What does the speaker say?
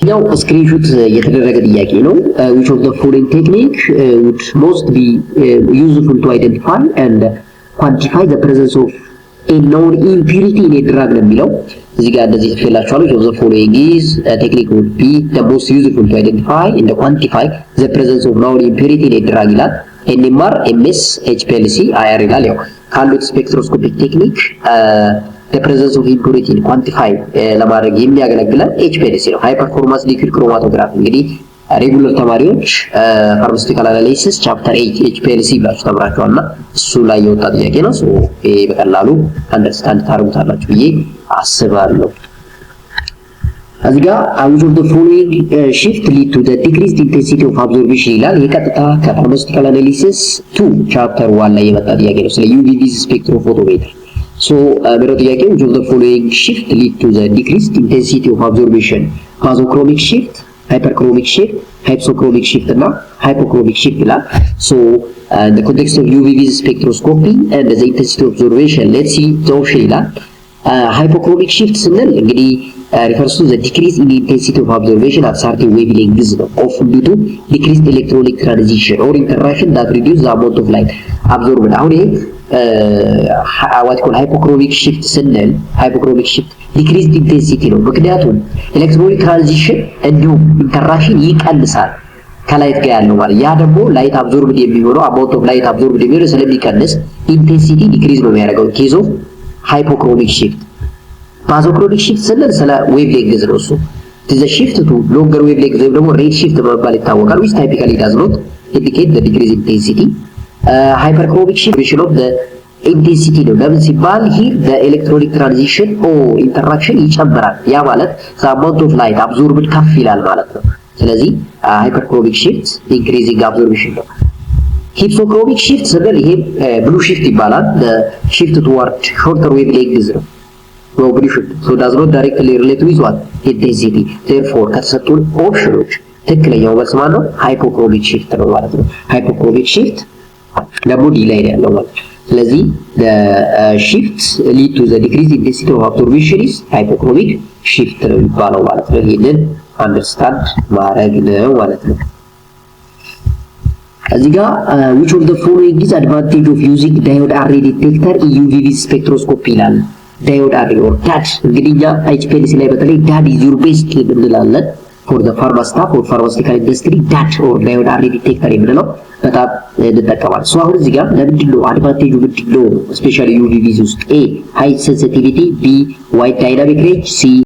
ያው ስክሪንሾት የተደረገ ጥያቄ ነው which of the following technique would most be useful to identify and quantify the presence of a known impurity in a drug ነው የሚለው እዚህ ጋር እንደዚህ ተፈላችኋል which of the following is technique would be the most useful to identify and quantify the presence of known impurity in a drug ይላል NMR MS HPLC IR ይላል ያው ካሉት ስፔክትሮስኮፒክ ቴክኒክ the presence of impurity quantify ለማድረግ የሚያገለግለን HPLC ነው ሃይ ፐርፎርማንስ ሊኩዊድ ክሮማቶግራፊ እንግዲህ ሬጉላር ተማሪዎች ፋርማሲቲካል አናሊሲስ ቻፕተር 8 HPLC ብላችሁ ተምራችኋልና እሱ ላይ የወጣ ጥያቄ ነው ሶ በቀላሉ አንደርስታንድ ታደርጉታላችሁ ብዬ አስባለሁ እዚህ ጋር which of the following shift lead to the decreased intensity of absorption ይላል የቀጥታ ከፋርማሲቲካል አናሊሲስ 2 ቻፕተር 1 ላይ የመጣ ጥያቄ ነው ስለ UV ስፔክትሮፎቶሜትር so the ጥያቄ which of the following shift lead to the decreased intensity of absorption basochromic shift hyperchromic shift hypsochromic shift እና hypochromic shift ይላል so in the context of UV spectroscopy and the intensity of absorption let's see the option ይላል hypochromic shift ስንል እንግዲህ refers to the decrease in the intensity of absorption at certain wavelengths often due to decreased electronic transition or interaction that reduce the amount of light absorbed አሁን ይሄ what called hypochromic shift ስንል hypochromic shift decreased intensity ነው ምክንያቱም electronic transition እንዲሁም interaction ይቀንሳል ከላይት ጋር ያለው ማለት ያ ደግሞ ላይት absorbed የሚሆነው amount of light absorbed የሚሆነው ስለሚቀንስ intensity decrease ነው የሚያደርገው case of hypochromic shift basochromic shift ስንል ስለ wavelengths ነው እሱ the shift to longer wavelengths ወይም ደግሞ red shift በመባል ይታወቃል which typically does not indicate the decrease in intensity hyperchromic shift version of the intensity ነው ለምን ሲባል here the electronic transition or interaction ይጨምራል ያ ማለት the amount of light absorbed ከፍ ይላል ማለት ነው ስለዚህ hyperchromic shift increasing absorption ነው hypsochromic shift ስንል ይሄ blue shift ይባላል the shift toward shorter wavelengths ነው blue shift so does not directly relate with what intensity therefore ከተሰጡን ኦፕሽኖች ትክክለኛው መልስ ማለት ነው hypochromic shift ነው ማለት ነው hypochromic shift ደግሞ ዲላይ ያለው ማለት ስለዚህ the shift lead to the decreased intensity of absorption is hypochromic shift ነው የሚባለው ማለት ነው ይሄንን አንደርስታንድ ማድረግ ነው ማለት ነው እዚህ ጋር which of the following is advantage of using diode array detector in UV spectroscopy ይላል diode array or DAD እንግዲህ HPLC ላይ በተለይ DAD is your best እንላለን for the pharma staff or pharmaceutical industry DAD or diode array detector የምንለው በጣም እንጠቀማለን ሶ አሁን እዚህ ጋር ለምንድነው አድቫንቴጁ ምንድነው ስፔሻሊ UV ውስጥ A high sensitivity B wide dynamic range C